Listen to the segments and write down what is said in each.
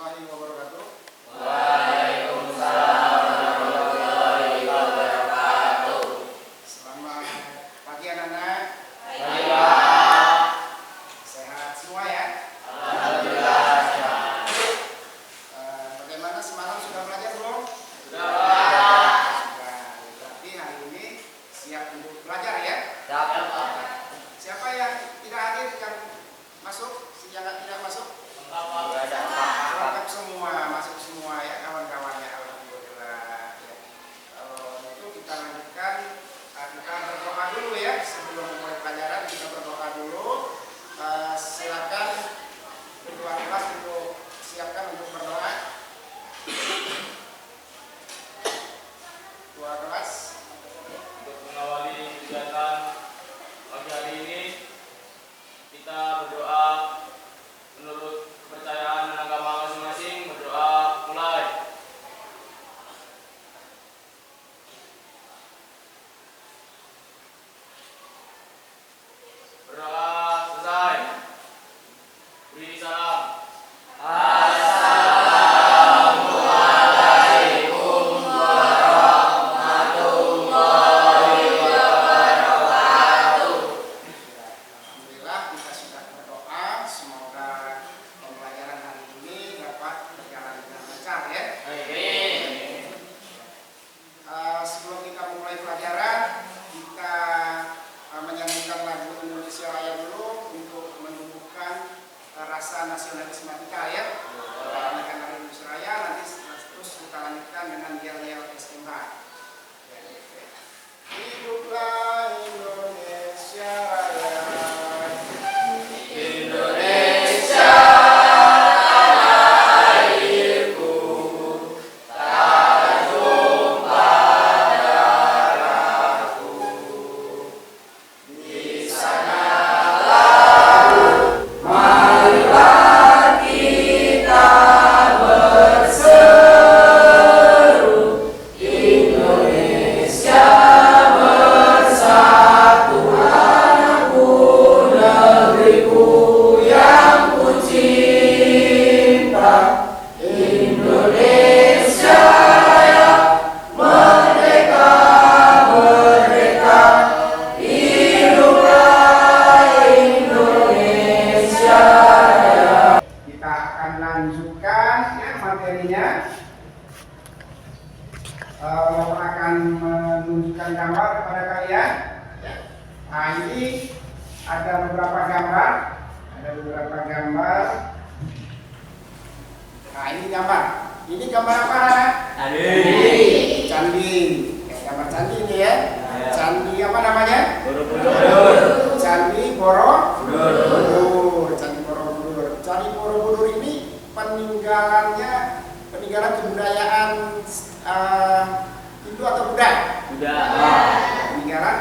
warahmatullahi wabarakatuh. Waalaikumsalam warahmatullahi wabarakatuh. Selamat pagi anak-anak. Pagi Pak. Sehat semua ya? Alhamdulillah sehat. Bagaimana semalam sudah belajar belum? Sudah Pak. Sudah. Berarti hari ini siap untuk belajar ya? Siap Pak. Siapa yang tidak hadir yang masuk? Yang tidak masuk? Enggak ada Pak. Lengkap semua, masuk semua ya kawan-kawannya. Alhamdulillah. Ya. Kalau itu kita lanjutkan, kita berdoa dulu ya sebelum mulai pelajaran. Kita berdoa dulu. Silakan ketua kelas untuk siapkan untuk berdoa. Ketua kelas Untuk mengawali kegiatan pagi hari ini, kita berdoa menurut kepercayaan dan agama masing-masing. Berdoa mulai. Berdoa selesai. Beri salam. Assalamualaikum warahmatullahi wabarakatuh. Alhamdulillah kita sudah berdoa. Semoga pembelajaran hari ini dapat berjalan dengan lancar ya. Amin. Sebelum kita mulai pelajaran, kita menyanyikan lagu Indonesia Raya dulu untuk menumbuhkan rasa nasionalisme kita ya. Menyanyikan lagu Indonesia Raya, nanti terus kita lanjutkan dengan yel-yel SMK. Hiduplah Indonesia Raya. Indonesia airku, tak tumpah darahku. Di sanalah marilah kita berseru, Indonesia bersatu, anakku, negeriku yang ku cinta. Indonesia Raya, merdeka, merdeka, hiduplah Indonesia Raya. Kita akan lanjutkan ya materinya. Bapak akan menunjukkan gambar kepada kalian. Nah ini ada beberapa gambar. Nah ini gambar. Ini gambar apa anak? Candi. Candi. Ya, gambar candi ini ya. Candi apa namanya? Borobudur. Candi Borobudur. Candi Borobudur. Candi Borobudur ini peninggalan kebudayaan Hindu atau Buddha? Peninggalan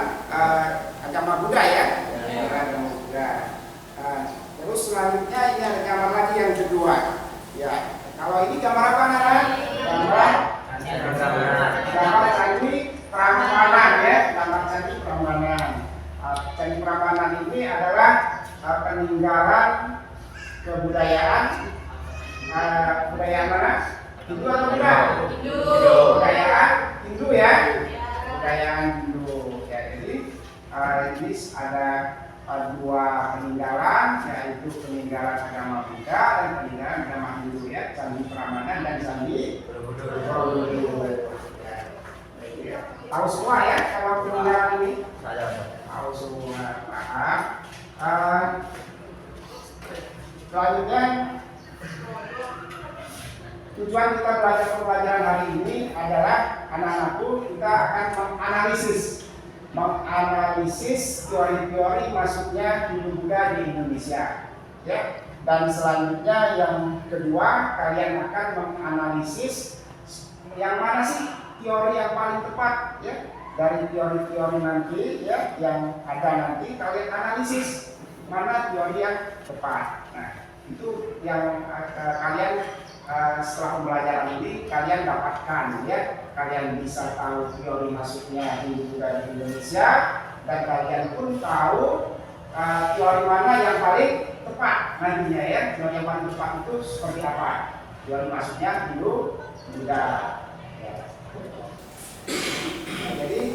agama Buddha ya. Peninggalan agama Buddha. Terus selanjutnya ini ada gambar lagi yang kedua. Ya, kalau ini gambar apa Nana? Gambar Candi Prambanan ya. Gambar Candi Prambanan. Candi Prambanan ini adalah peninggalan kebudayaan mana? Hindu atau Buddha? Kebudayaan Hindu ya. Kebudayaan Hindu. Ya, jadi ini ada dua peninggalan, yaitu peninggalan agama Buddha dan peninggalan agama Hindu ya. Candi Prambanan dan Candi Borobudur. Ya. Tahu semua ya kalau peninggalan ini? Tahu semua. Paham? Selanjutnya tujuan kita belajar pembelajaran hari ini adalah anak-anakku kita akan menganalisis teori-teori masuknya Hindu Buddha di Indonesia ya. Dan selanjutnya yang kedua kalian akan menganalisis yang mana sih teori yang paling tepat ya. Dari teori-teori nanti ya yang ada nanti kalian analisis mana teori yang tepat. Nah, itu yang kalian setelah pembelajaran ini kalian dapatkan ya. Kalian bisa tahu teori masuknya Hindu Buddha di Indonesia dan kalian pun tahu teori mana yang paling tepat nantinya ya. Teori yang paling tepat itu seperti apa. Teori masuknya Hindu Buddha. Ya. Nah, jadi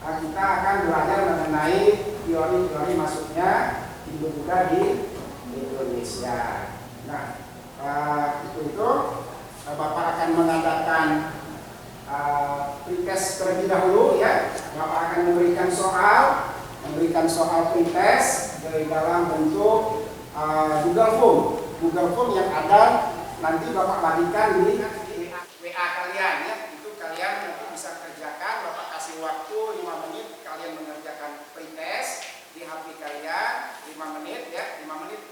kita akan belajar mengenai teori-teori masuknya Hindu Buddha di Indonesia. Nah, itu Bapak akan mengadakan pretest terlebih dahulu ya. Bapak akan memberikan soal pretest dari dalam bentuk Google Form yang ada nanti Bapak bagikan di WA kalian ya. Itu kalian nanti bisa kerjakan. Bapak kasih waktu 5 menit kalian mengerjakan pretest di HP kalian 5 menit ya, 5 menit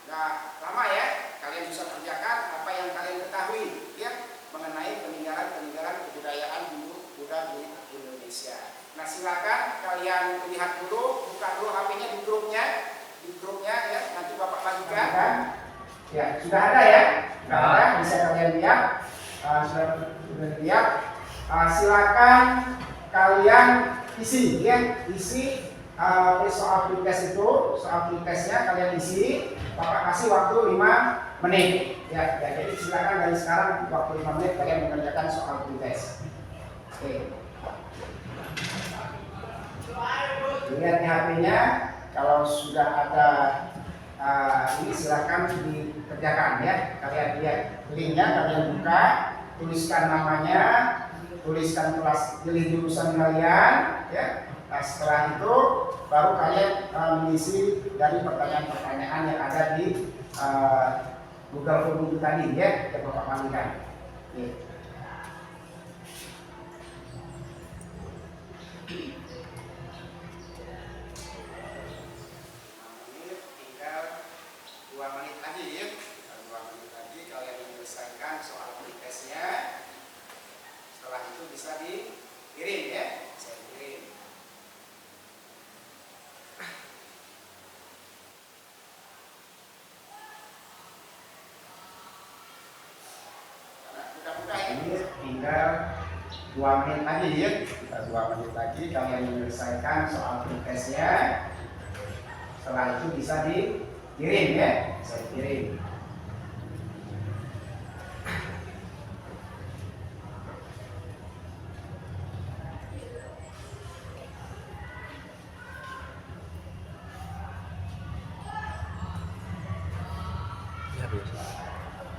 nggak lama ya. Kalian bisa kerjakan apa yang kalian ketahui ya mengenai peninggalan kebudayaan Hindu Buddha di Indonesia. Nah, silakan kalian lihat dulu, buka dulu HP-nya di grupnya ya, nanti Bapak bagikan. Ya, sudah ada ya? Sudah ada, bisa kalian lihat. Sudah lihat. Silakan kalian isi ya, soal pretest itu, soal pretestnya kalian isi. Bapak kasih waktu 5 menit. Ya, jadi silakan dari sekarang waktu 5 menit kalian mengerjakan soal pretest. Oke. Lihat di HP-nya, kalau sudah ada ini silakan dikerjakan ya. Kalian lihat linknya, kalian buka, tuliskan namanya, tuliskan kelas, pilih jurusan kalian ya. Nah, setelah itu baru kalian mengisi dari pertanyaan-pertanyaan yang ada di Google Form itu tadi ya, yang Bapak bagikan. Tinggal 2 menit lagi ya. 2 menit lagi kalian menyelesaikan soal pretestnya. Setelah itu bisa dikirim ya, bisa dikirim. Ini tinggal 2 menit lagi ya. 2 menit lagi kalian menyelesaikan soal pretestnya. Setelah itu bisa dikirim ya, bisa dikirim.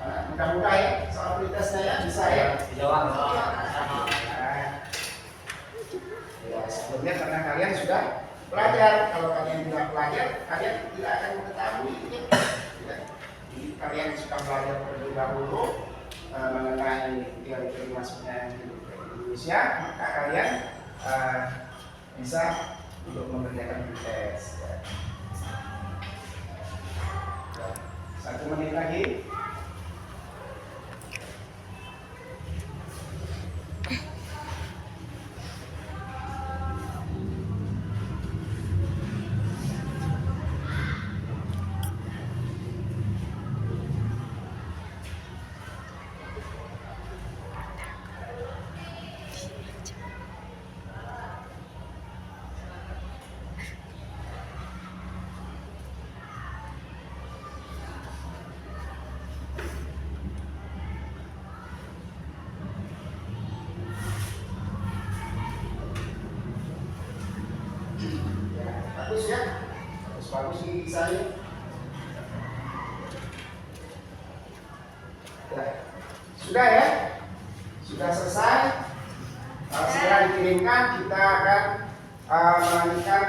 Mudah-mudah ya soal pretestnya ya, bisa ya. Jawab. Ya, sebelumnya karena kalian sudah belajar. Kalau kalian tidak belajar, kalian tidak akan mengetahui ya. Jadi kalian sudah belajar terlebih dahulu mengenai teori-teori masuknya di Indonesia, maka kalian bisa untuk mengerjakan pretest. Ya. 1 menit lagi. Bagus ya, bagus ini kisahnya. Ya. Sudah ya, sudah selesai. Segera dikirimkan, kita akan melanjutkan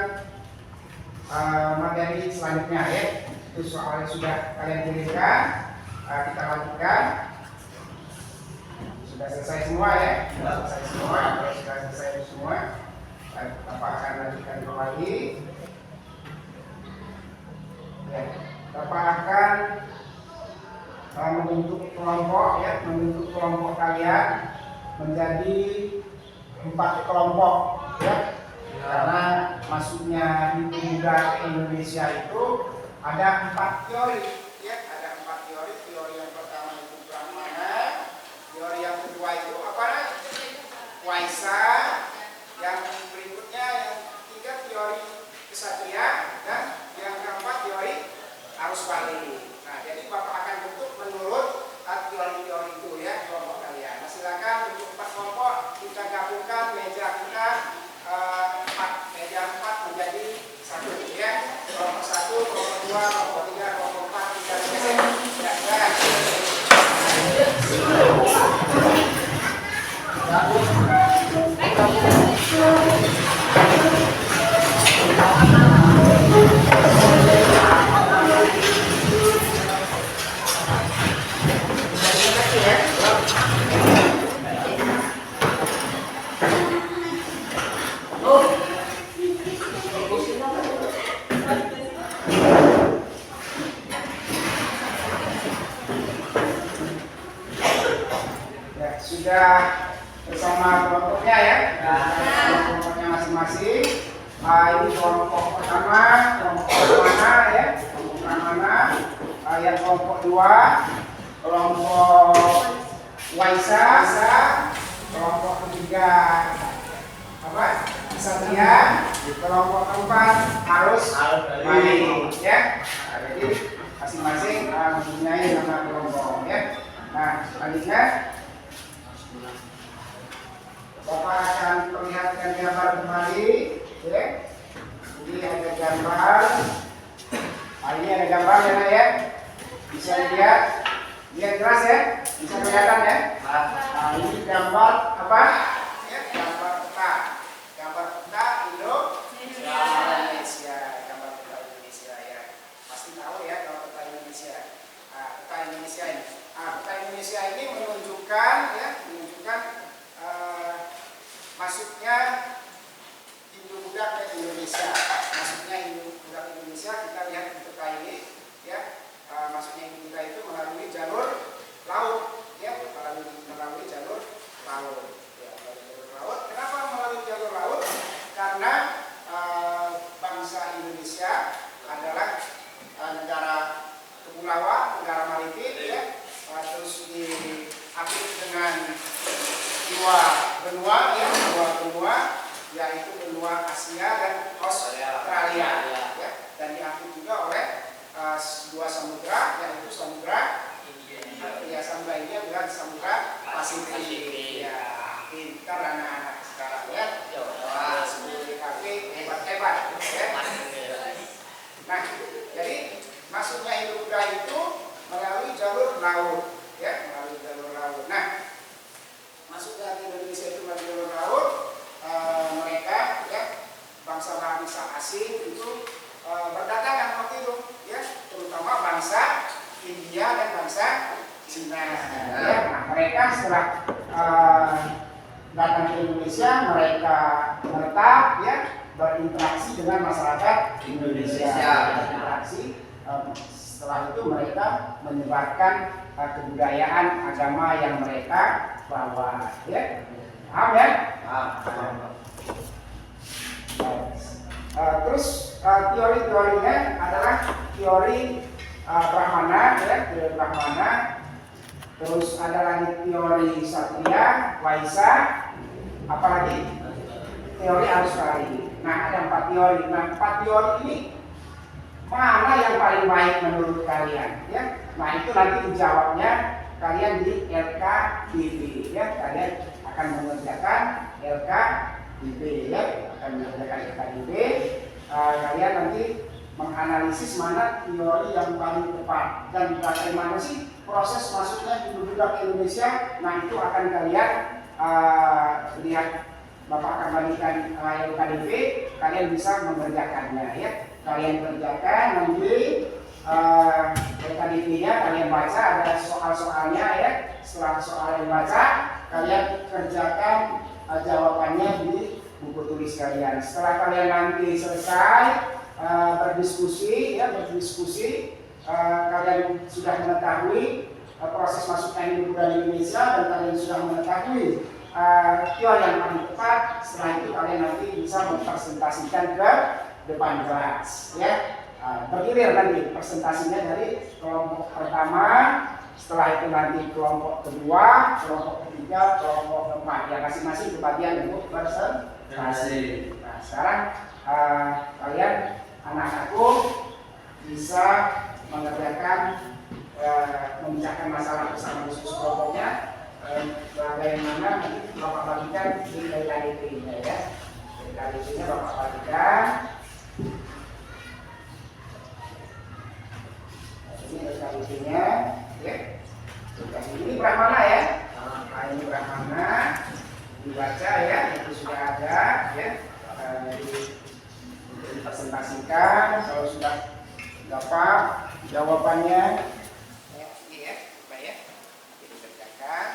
materi selanjutnya ya. Itu soalnya sudah kalian kirimkan, kita lanjutkan. Sudah selesai semua ya, sudah selesai semua, sudah selesai semua. Bapak akan lanjutkan kembali. Ya, Bapak akan membentuk kelompok ya, membentuk kelompok kalian menjadi 4 kelompok ya. Karena masuknya Hindu Buddha ke Indonesia itu ada 4 teori ya, ada 4 teori. Teori yang pertama itu Brahmana, teori yang kedua itu apa? Waisa, yang berikutnya yang ketiga teori kesatria dan yang keempat teori arus balik. Nah, jadi Bapak akan bentuk menurut teori-teori Ya, sudah bersama kelompoknya ya, kelompoknya masing-masing. Ini kelompok pertama, kelompok Pramana ya, kelompok Pramana. Yang kelompok dua, kelompok Waisa. Kelompok ketiga apa? Satria. Kelompok keempat harus balik ya. Nah, jadi masing-masing mempunyai nama kelompok ya. Nah, selanjutnya Bapak akan perlihatkan gambar kembali ya. Jadi ada gambar. Ini ada gambar ya, Nak, ya. Bisa lihat jelas ya, bisa kelihatan ya. Nah, ini gambar apa? Ya, gambar peta. Gambar peta Indonesia. Gambar peta Indonesia ya. Pasti tahu ya kalau peta Indonesia. Nah, peta Indonesia ini. Peta Indonesia ini menunjukkan masuknya Hindu-Buddha ke Indonesia. Masuknya Hindu-Buddha ke Indonesia kita lihat di peta ini ya. Masuknya Hindu-Buddha itu melalui jalur laut ya, melalui jalur laut. Ya, melalui jalur laut. Kenapa melalui jalur laut? Karena bangsa Indonesia adalah negara kepulauan, negara maritim ya. Terus diapit dengan dua benua ya, yaitu benua Asia dan Australia ya. Dan diapit juga oleh dua samudra, yaitu samudra India, samudra India dan samudra Pasifik ya. Pintar anak-anak sekarang ya. Sebelum DKP hebat-hebat ya. Nah, jadi masuknya Hindu-Buddha itu melalui jalur laut ya, melalui jalur laut. Nah, masuk dari Indonesia itu melalui jalur laut. Mereka ya, bangsa asing itu berdatangan waktu itu ya, terutama bangsa India dan bangsa Cina ya. Nah, mereka setelah datang ke Indonesia, mereka menetap ya, berinteraksi dengan masyarakat Indonesia. Setelah itu mereka menyebarkan kebudayaan agama yang mereka bawa ya. Paham ya? Terus teori-teorinya adalah teori Brahmana ya, teori Brahmana. Terus ada lagi teori Satria, Waisa, apalagi teori Australia. Nah, ada 4 teori. Nah, 4 teori ini mana yang paling baik menurut kalian? Ya, nah itu nanti dijawabnya kalian di LKDP ya. Kalian akan mengerjakan LKDP ya, akan mengerjakan LKDP. Kalian nanti menganalisis mana teori yang paling tepat dan bagaimana sih proses masuknya Hindu-Buddha ke Indonesia. Nah, itu akan kalian lihat. Bapak akan bagikan LKDP, kalian bisa mengerjakannya ya. Kalian kerjakan nanti LKDP-nya kalian baca, ada soal-soalnya ya. Setelah soal yang baca, kalian kerjakan jawabannya di buku tulis kalian. Setelah kalian nanti selesai berdiskusi, kalian sudah mengetahui proses masuknya Hindu-Buddha di Indonesia dan kalian sudah mengetahui teori yang paling tepat. Setelah itu kalian nanti bisa mempresentasikan ke depan kelas ya. Bergilir nanti presentasinya dari kelompok pertama, setelah itu nanti kelompok kedua, kelompok ketiga, kelompok keempat ya, masing-masing kebagian untuk presentasi. Nah, sekarang kalian anak-anakku bisa mengerjakan memecahkan masalah bersama khusus kelompoknya. Bagaimana nanti Bapak bagikan di LKDP-nya ya. LKDP-nya Bapak bagikan. Ini LKDP-nya ya. Ini Brahmana ya. Nah, ini Brahmana. presentasikan. Kalau sudah dapat jawabannya, ini ya, baik ya, jadi kerjakan.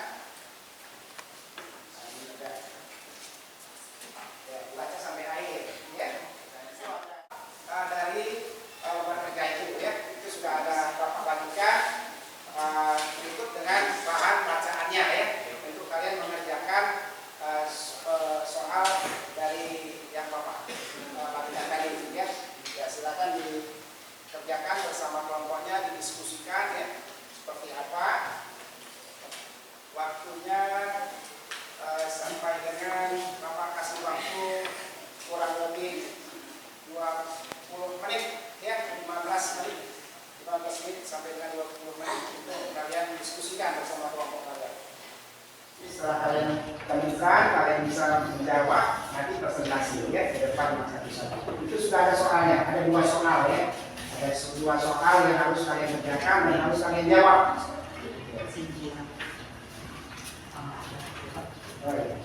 Ya, baca sampai akhir, ya. Dari bekerja itu ya, itu sudah ada Bapak bagikan berikut dengan bahan bacaannya ya, untuk kalian mengerjakan soal dari yang Bapak bagikan tadi itu ya. Ya, silakan dikerjakan bersama kelompoknya, didiskusikan ya, seperti apa waktunya. Sampai dengan Bapak kasih waktu kurang lebih 20 menit ya, 15 menit sampai dengan 20 menit untuk kalian diskusikan bersama kelompok kalian. Setelah kalian temukan, kalian bisa menjawab, nanti presentasi ya ke depan satu-satu. Itu sudah ada soalnya, ada 2 soal ya. Ada 2 soal yang harus kalian kerjakan dan harus kalian jawab. Oh, ya.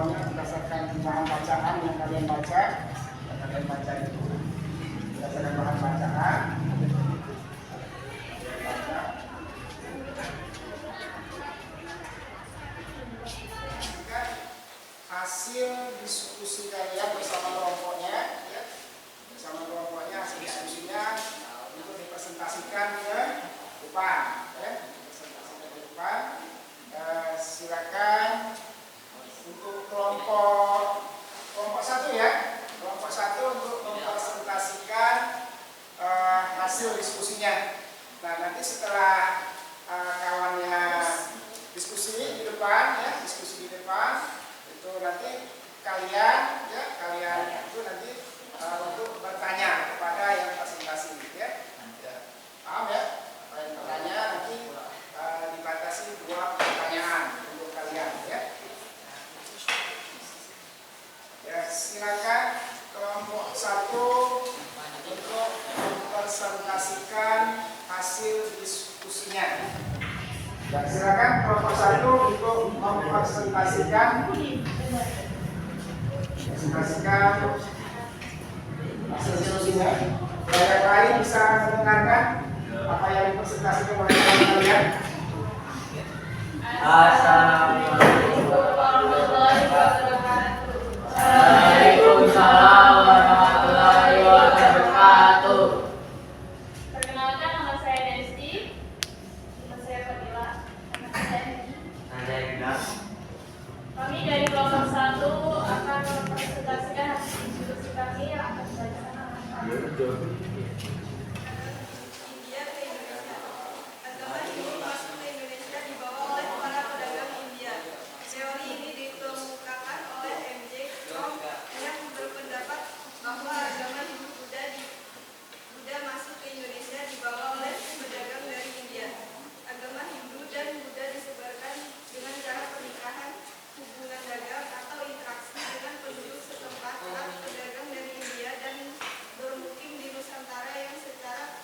Berdasarkan bahan bacaan yang kalian baca itu berdasarkan bahan bacaan hasil diskusi kalian bersama kelompoknya ya, hasil diskusinya untuk dipresentasikan ke depan ya, silakan. Untuk kelompok 1 ya, kelompok 1 untuk mempresentasikan hasil diskusinya. Nah, nanti setelah kawannya diskusi di depan ya, itu nanti kalian itu nanti untuk bertanya kepada yang presentasi ya. Paham ya? Kalian bertanya nanti dibatasi 2 pertanyaan untuk kalian ya. Ya, silakan kelompok 1 untuk mempresentasikan hasil diskusinya. Ya, silakan kelompok 1 untuk mempresentasikan hasil diskusinya. Yang lain bisa mendengarkan apa yang dipresentasikan oleh kalian. Assalamualaikum warahmatullahi wabarakatuh. Waalaikumsalam warahmatullahi wabarakatuh. Perkenalkan, nama saya Desti. Nama saya Fadila. Nama saya Nina. Kami dari kelompok 1 akan mempresentasikan hasil diskusi kami yang akan dibacakan oleh India ke Indonesia. Agama Hindu masuk ke Indonesia dibawa oleh para pedagang India. Teori ini dikemukakan oleh M.J. Krom yang berpendapat bahwa agama Hindu Buddha masuk ke Indonesia dibawa oleh pedagang dari India. Agama Hindu dan Buddha disebarkan dengan cara pernikahan, hubungan dagang atau interaksi dengan penduduk setempat atau pedagang dari India dan bermukim di Nusantara yang secara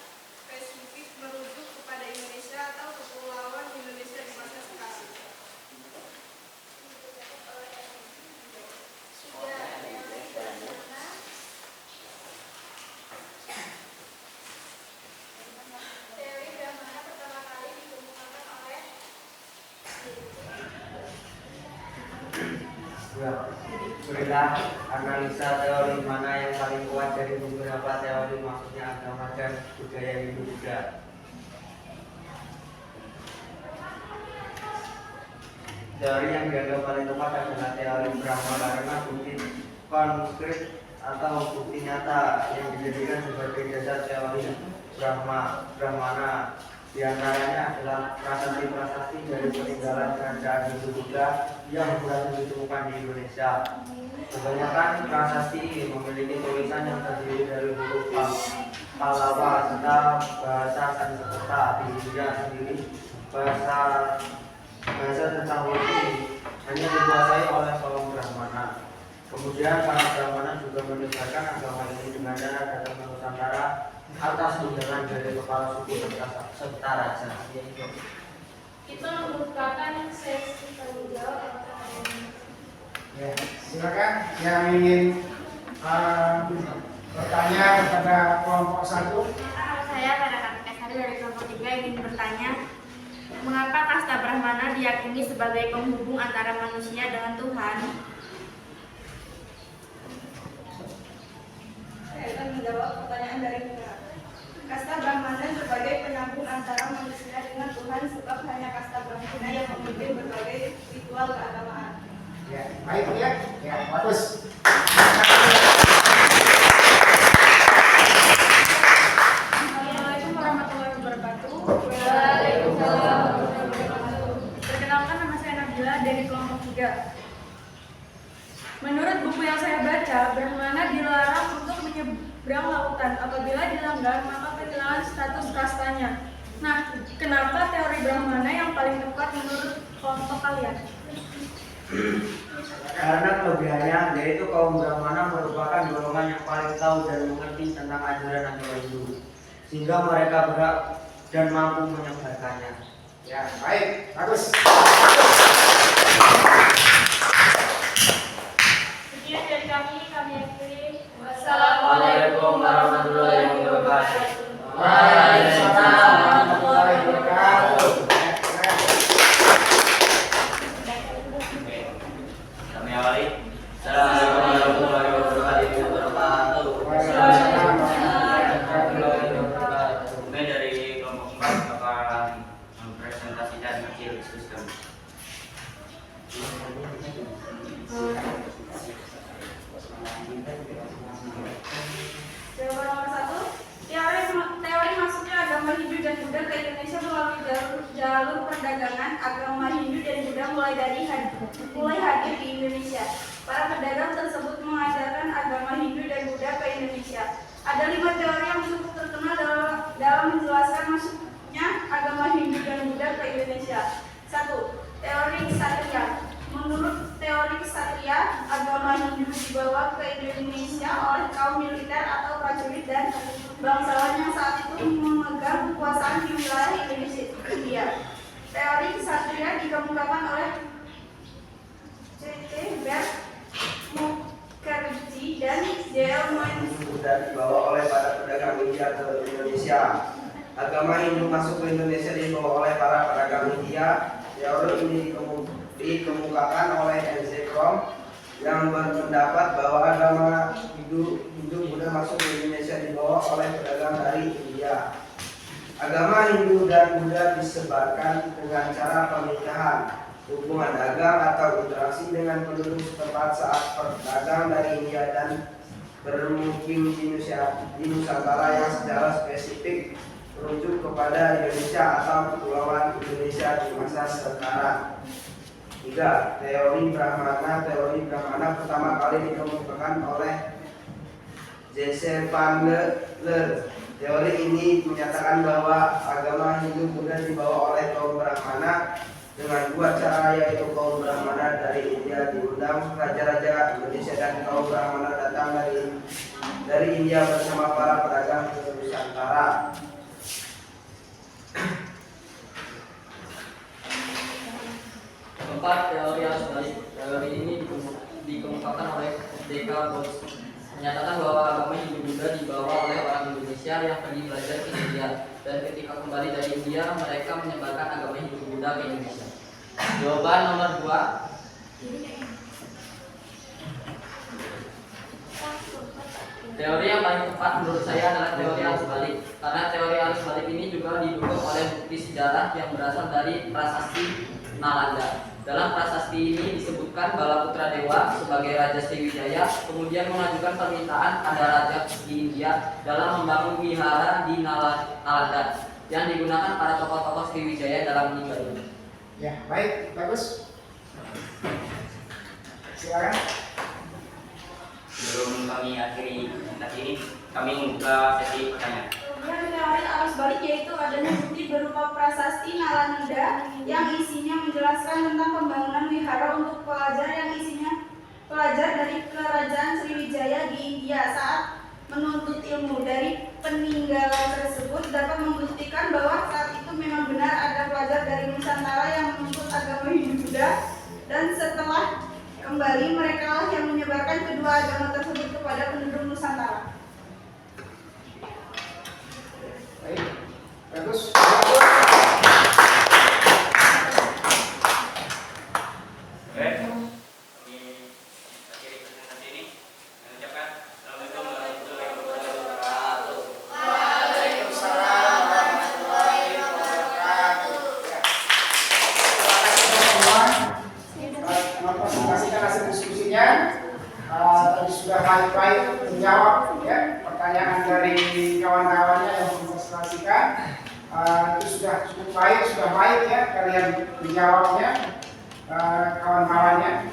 spesifik merujuk kepada Indonesia atau kepulauan Indonesia di masa sekarang. Teori Brahmana pertama kali dikemukakan oleh Berilah analisa teori mana yang paling kuat dari beberapa teori, maksudnya agama dan budaya Hindu Buddha. Teori yang dianggap paling tepat adalah teori Brahma karena bukti konkret atau bukti nyata yang dijadikan sebagai dasar teori Brahmana. Di antaranya adalah prasasti-prasasti dari peninggalan kerajaan Hindu Buddha yang berhasil ditemukan di Indonesia. Kebanyakan prasasti memiliki tulisan yang terdiri dari huruf Pallawa serta bahasa Sanskerta di India sendiri. Bahasa tentang ini hanya dikuasai oleh kaum Brahmana. Kemudian para Brahmana juga menyebarkan agama ini dengan cara datang ke Nusantara atas undangan dari kepala suku serta raja. Itu merupakan sesi tanggung jawab. Ya, silakan yang ingin bertanya kepada kelompok 1. Saya pada kakak Sari dari kelompok 3 ingin bertanya, mengapa kasta Brahmana diyakini sebagai penghubung antara manusia dengan Tuhan? Saya akan menjawab pertanyaan dari Mira. Kasta Brahmana sebagai penyambung antara manusia dengan Tuhan sebab hanya kasta Brahmana yang memimpin berbagai ritual keagamaan. Ya, baik ya. Ya, bagus. Assalamualaikum warahmatullahi wabarakatuh. Waalaikumsalam. Perkenalkan, nama saya Nabila dari kelompok 3. Menurut buku yang saya baca, Brahmana dilarang untuk menyeberang lautan. Apabila dilanggar, maka kehilangan status kastanya. Nah, kenapa teori Brahmana yang paling tepat menurut kelompok kalian? Karena kelebihannya yaitu kaum Brahmana merupakan golongan yang paling tahu dan mengerti tentang ajaran agama Hindu, sehingga mereka berhak dan mampu menyebarkannya. Ya, baik. Bagus. Sekian dari kami akhiri. Wassalamualaikum warahmatullahi wabarakatuh. Waalaikumsalam warahmatullahi wabarakatuh. Kami awali. Assalamualaikum warahmatullahi wabarakatuh. Waalaikumsalam warahmatullahi wabarakatuh. Kami dari kelompok 4 akan mempresentasikan hasil sistem. Jawaban nomor 1, teori masuknya agama Hindu dan Buddha ke Indonesia melalui jalur perdagangan. Agama Hindu dan Buddha mulai hadir di Indonesia. Para pedagang tersebut mengajarkan agama Hindu dan Buddha ke Indonesia. Ada 5 teori yang cukup terkenal dalam menjelaskan masuknya agama Hindu dan Buddha ke Indonesia. 1. Teori Ksatria. Menurut teori Ksatria, agama Hindu dibawa ke Indonesia oleh kaum militer atau prajurit dan bangsawan yang saat itu memegang kekuasaan di wilayah India. Teori Ksatria dikemukakan oleh C.T. Bert Mukherjee dan J.L. Moynihan. Sudah dibawa oleh para pedagang India ke Indonesia. Agama Hindu masuk ke Indonesia dibawa oleh para pedagang India. Teori ini dikemukakan oleh N.Z. Krom yang berpendapat bahwa agama Hindu Buddha masuk ke Indonesia dibawa oleh pedagang dari India. Agama Hindu dan Buddha disebarkan dengan cara pernikahan, hubungan dagang atau interaksi dengan penduduk setempat saat berdagang dari India dan bermukim di Nusantara yang secara spesifik merujuk kepada Indonesia atau Kepulauan Indonesia di masa sekarang. 3. Teori Brahmana pertama kali dikemukakan oleh J.C. Van Leer. Teori ini menyatakan bahwa agama Hindu Buddha dibawa oleh kaum Brahmana dengan 2 cara, yaitu kaum Brahmana dari India diundang raja-raja Indonesia dan kaum Brahmana datang dari India bersama para pedagang ke Nusantara. Keempat, teori arus balik. Teori ini dikemukakan oleh D.K. Bos, menyatakan bahwa agama Hindu Buddha dibawa oleh orang Indonesia yang pergi belajar ke India, dan ketika kembali dari India mereka menyebarkan agama Hindu Buddha ke Indonesia. Jawaban nomor 2. Teori yang paling tepat menurut saya adalah teori arus balik, karena teori arus balik ini juga didukung oleh bukti sejarah yang berasal dari prasasti Nalanda. Dalam prasasti ini disebutkan Balaputra Dewa sebagai Raja Sriwijaya kemudian mengajukan permintaan pada raja di India dalam membangun wihara di Nalanda yang digunakan para tokoh-tokoh Sriwijaya dalam meninggal. Ya, baik, bagus. Silakan. Sebelum kami akhiri presentasi ini, kami membuka sesi pertanyaan. Kemudian teori arus balik yaitu adanya bukti berupa prasasti Nalanda yang isinya menjelaskan tentang pembangunan wihara untuk pelajar yang isinya pelajar dari kerajaan Sriwijaya di India saat menuntut ilmu. Dari peninggalan tersebut dapat membuktikan bahwa saat itu memang benar ada pelajar dari Nusantara yang menuntut agama Hindu-Buddha, dan setelah kembali mereka lah yang menyebarkan kedua agama tersebut kepada penduduk Nusantara. Baik, bagus. Oke, kami akhiri presentasi ini. Saya ucapkan Assalamualaikum warahmatullahi wabarakatuh. Waalaikumsalam warahmatullahi wabarakatuh. Ya. Terima kasih teman-teman. Mempresentasikan hasil diskusinya. Tadi sudah baik-baik menjawab ya pertanyaan dari kawan-kawannya yang mempresentasikan. Itu sudah cukup baik, sudah baik ya kalian menjawabnya, kawan-kawannya.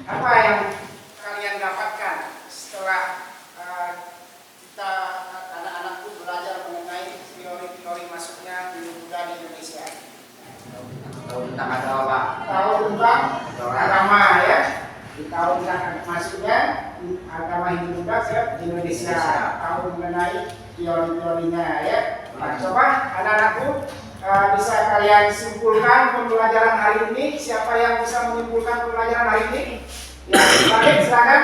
Apa yang kalian dapatkan setelah kita anak-anakku belajar mengenai teori-teori masuknya di Buddha di Indonesia? Tahu tentang agama, Pak. Tahu tentang agama ya, tahu tentang masuknya agama Hindu Buddha ya, di Indonesia, tahu mengenai teori-teorinya ya. Nah, coba anak-anakku bisa kalian simpulkan pembelajaran hari ini. Siapa yang bisa menyimpulkan pembelajaran hari ini? Ya, silakan.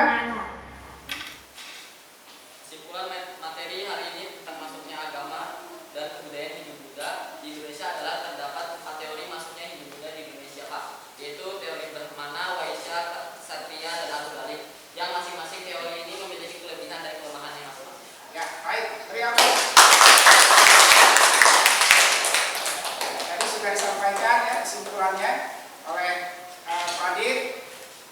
Kesimpulan materi hari ini tentang masuknya agama dan kebudayaan Hindu-Buddha di Indonesia adalah terdapat 4 teori masuknya Hindu-Buddha di Indonesia, Pak, yaitu teori Brahmana, Waisya, Ksatria, dan arus balik, yang masing-masing teori ini memiliki kelebihan dan kelemahannya masing-masing. Ya, baik. Terima kasih. Tadi sudah disampaikan ya kesimpulannya oleh Pak Adit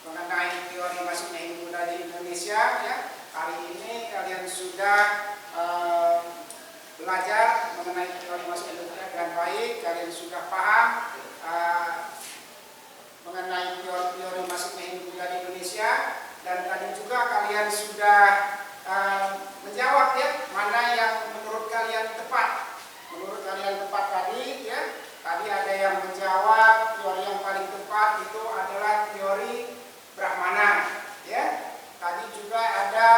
mengenai teori masuknya Hindu Buddha di Indonesia ya. Hari ini kalian sudah belajar mengenai teori masuknya Hindu Buddha dengan baik. Kalian sudah paham mengenai teori-teori masuknya Hindu Buddha di Indonesia, dan tadi juga kalian sudah menjawab ya mana yang menurut kalian tepat. Menurut kalian tepat tadi ya. Tadi ada yang menjawab teori yang paling tepat itu adalah teori Brahmana ya. Tadi juga ada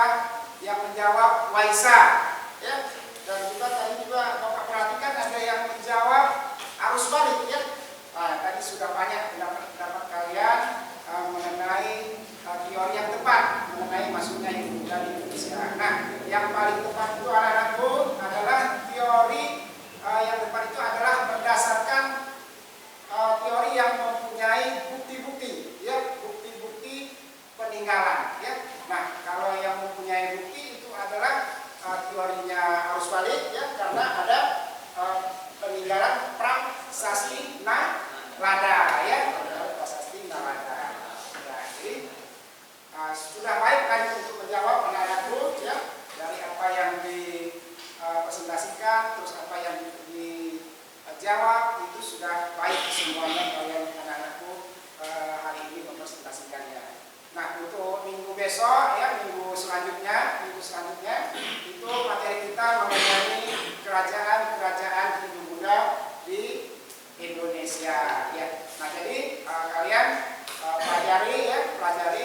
yang menjawab Waisa ya. Dan juga tadi juga Bapak perhatikan ada yang menjawab arus balik ya. Nah, tadi sudah banyak pendapat kalian mengenai teori yang tepat mengenai masuknya Hindu Buddha di Indonesia. Nah, yang paling tepat itu anak-anakku adalah teori yang tepat itu adalah berdasarkan teori yang mempunyai bukti-bukti ya, bukti-bukti peninggalan ya. Nah, kalau yang mempunyai bukti itu adalah teorinya arus balik ya, karena ada peninggalan prasasti Nalanda ya, prasasti Nalanda. Nah, jadi sudah baik kan untuk menjawab anak-anakku ya dari apa yang dipresentasikan, terus apa yang dijawab itu sudah baik semuanya kalian anak-anakku hari ini mempresentasikannya. Nah, untuk minggu besok ya, minggu selanjutnya itu materi kita mengenai kerajaan-kerajaan Hindu Buddha di Indonesia ya. Nah, jadi kalian pelajari